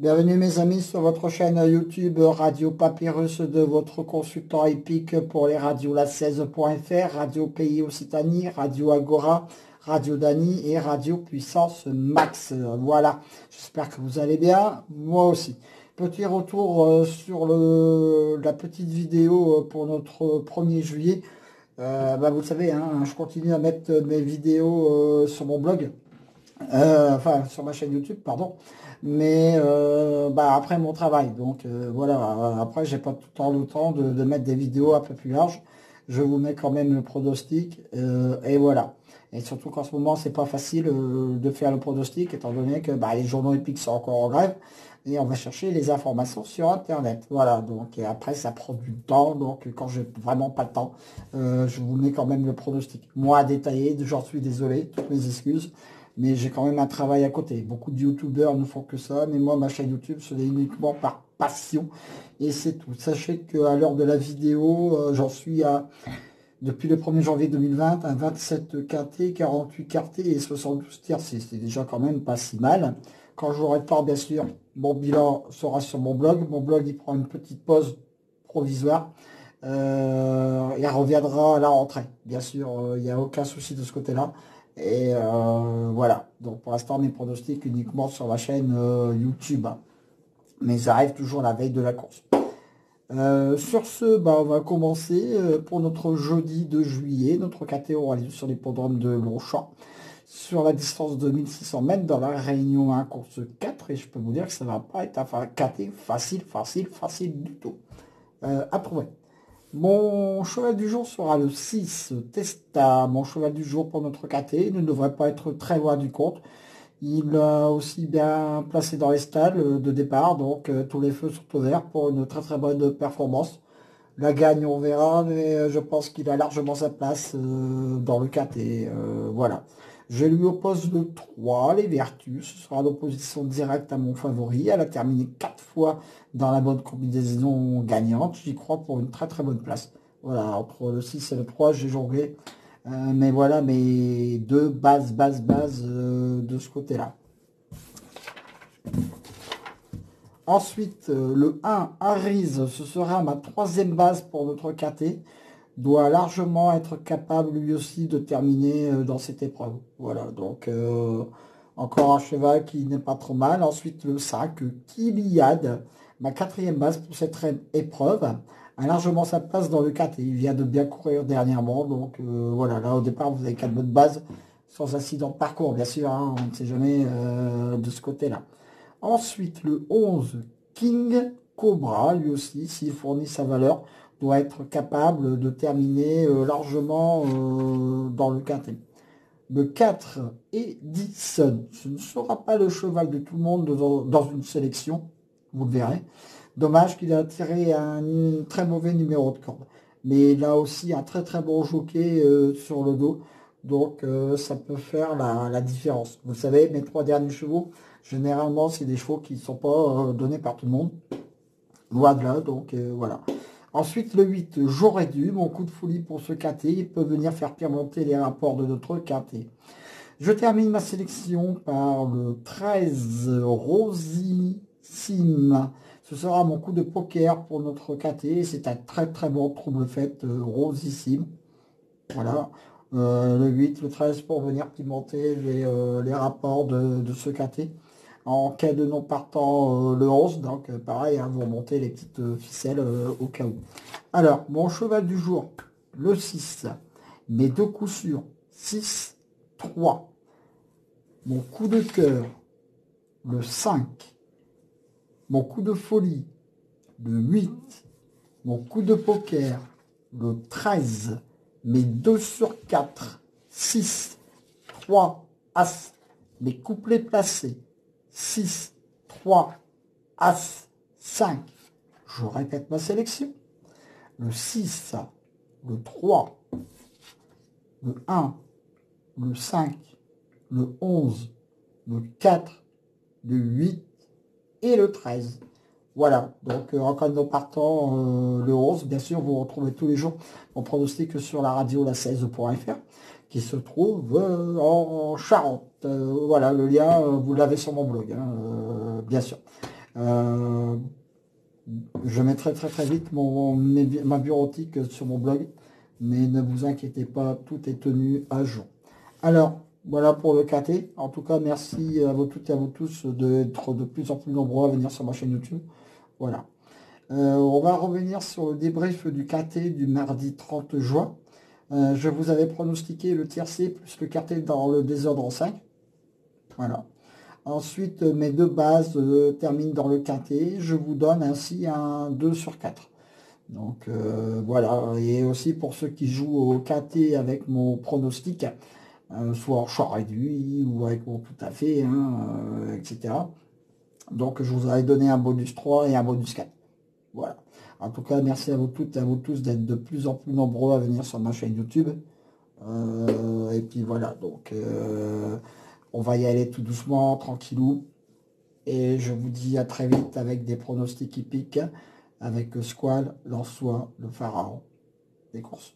Bienvenue mes amis sur votre chaîne YouTube Radio Papyrus de votre consultant épique pour les radios la16.fr, Radio Pays Occitanie, Radio Agora, Radio Dany et Radio Puissance Max. Voilà, j'espère que vous allez bien, moi aussi. Petit retour sur la petite vidéo pour notre 1er juillet. Vous le savez, hein, je continue à mettre mes vidéos sur mon blog. Enfin sur ma chaîne YouTube, pardon, mais après mon travail. Donc voilà, après j'ai pas tout le temps de mettre des vidéos un peu plus larges. Je vous mets quand même le pronostic et voilà. Et surtout qu'en ce moment c'est pas facile de faire le pronostic étant donné que les journaux épiques sont encore en grève et on va chercher les informations sur internet. Voilà, donc et après ça prend du temps, donc quand j'ai vraiment pas le temps, je vous mets quand même le pronostic. Moi détaillé, j'en suis désolé, toutes mes excuses. Mais j'ai quand même un travail à côté. Beaucoup de youtubeurs ne font que ça, mais moi, ma chaîne YouTube, c'est uniquement par passion. Et c'est tout. Sachez qu'à l'heure de la vidéo, j'en suis depuis le 1er janvier 2020, à 27 quintés, 48 quartés et 72 tiercés. C'est déjà quand même pas si mal. Quand j'aurai le temps, bien sûr, mon bilan sera sur mon blog. Mon blog, il prend une petite pause provisoire. Il reviendra à la rentrée. Bien sûr, il n'y a aucun souci de ce côté-là. Et voilà. Donc pour l'instant, mes pronostics uniquement sur la chaîne YouTube. Mais ça arrive toujours la veille de la course. Sur ce, on va commencer pour notre jeudi de juillet. Notre KT aura lieu sur l'hippodrome de Longchamp. Sur la distance de 1600 mètres dans la Réunion 1 course 4. Et je peux vous dire que ça ne va pas être un KT facile du tout. Approuvé. Mon cheval du jour sera le 6, Testa. Mon cheval du jour pour notre KT ne devrait pas être très loin du compte. Il a aussi bien placé dans les stalles de départ, donc tous les feux sont au vert pour une très bonne performance. La gagne, on verra, mais je pense qu'il a largement sa place dans le KT. Voilà. Je lui oppose le 3, les Vertus. Ce sera l'opposition directe à mon favori. Elle a terminé 4 fois dans la bonne combinaison gagnante. J'y crois pour une très bonne place. Voilà, entre le 6 et le 3, j'ai jonglé. Mais voilà mes deux bases de ce côté-là. Ensuite, le 1, Arise, ce sera ma 3e base pour notre KT. Doit largement être capable lui aussi de terminer dans cette épreuve. Voilà, donc encore un cheval qui n'est pas trop mal. Ensuite, le 5, Kiliad, ma 4e base pour cette épreuve, a largement sa place dans le KT. Il vient de bien courir dernièrement, donc voilà, là au départ vous avez 4 bonnes bases, sans accident de parcours, bien sûr, hein, on ne sait jamais de ce côté-là. Ensuite, le 11, King Cobra, lui aussi, s'il fournit sa valeur, doit être capable de terminer largement dans le quintet. Le 4, Edison, ce ne sera pas le cheval de tout le monde dans une sélection, vous le verrez. Dommage qu'il a tiré un très mauvais numéro de corde. Mais il a aussi un très bon jockey sur le dos. Donc ça peut faire la différence. Vous savez, mes 3 derniers chevaux, généralement, c'est des chevaux qui ne sont pas donnés par tout le monde. Loin de là, donc voilà. Ensuite, le 8, j'aurais dû. Mon coup de folie pour ce quintet. Il peut venir faire pire monter les rapports de notre quintet. Je termine ma sélection par le 13, Rosissime. Ce sera mon coup de poker pour notre KT. C'est un très bon trouble fait, Rosissime. Voilà. Le 8, le 13 pour venir pimenter les rapports de ce KT. En cas de non partant, le 11. Donc pareil, hein, vous remontez les petites ficelles au cas où. Alors, mon cheval du jour, le 6. Mes 2 coups sûrs, 6, 3. Mon coup de cœur, le 5. Mon coup de folie, le 8. Mon coup de poker, le 13. Mes 2 sur 4, 6, 3, As. Mes couplets placés, 6, 3, As, 5. Je répète ma sélection. Le 6, le 3, le 1, le 5, le 11, le 4, le 8 et le 13. Voilà, donc en cas de nos partants, le 11, bien sûr, vous retrouvez tous les jours mon pronostic sur la radio la16.fr qui se trouve en Charente. Voilà, le lien, vous l'avez sur mon blog, hein, bien sûr. Je mettrai très vite ma bureautique sur mon blog, mais ne vous inquiétez pas, tout est tenu à jour. Alors, voilà pour le KT. En tout cas, merci à vous toutes et à vous tous d'être de plus en plus nombreux à venir sur ma chaîne YouTube. Voilà. On va revenir sur le débrief du KT du mardi 30 juin. Je vous avais pronostiqué le tiercé plus le KT dans le désordre en 5. Voilà. Ensuite, mes deux bases terminent dans le quintet. Je vous donne ainsi un 2 sur 4. Donc voilà. Et aussi pour ceux qui jouent au quintet avec mon pronostic, soit en choix réduit ou avec mon tout à fait, hein, etc. Donc je vous avais donné un bonus 3 et un bonus 4. Voilà. En tout cas, merci à vous toutes et à vous tous d'être de plus en plus nombreux à venir sur ma chaîne YouTube. Et puis voilà, donc on va y aller tout doucement, tranquillou. Et je vous dis à très vite avec des pronostics hippiques, avec Squall, Lançois, le Pharaon, des courses.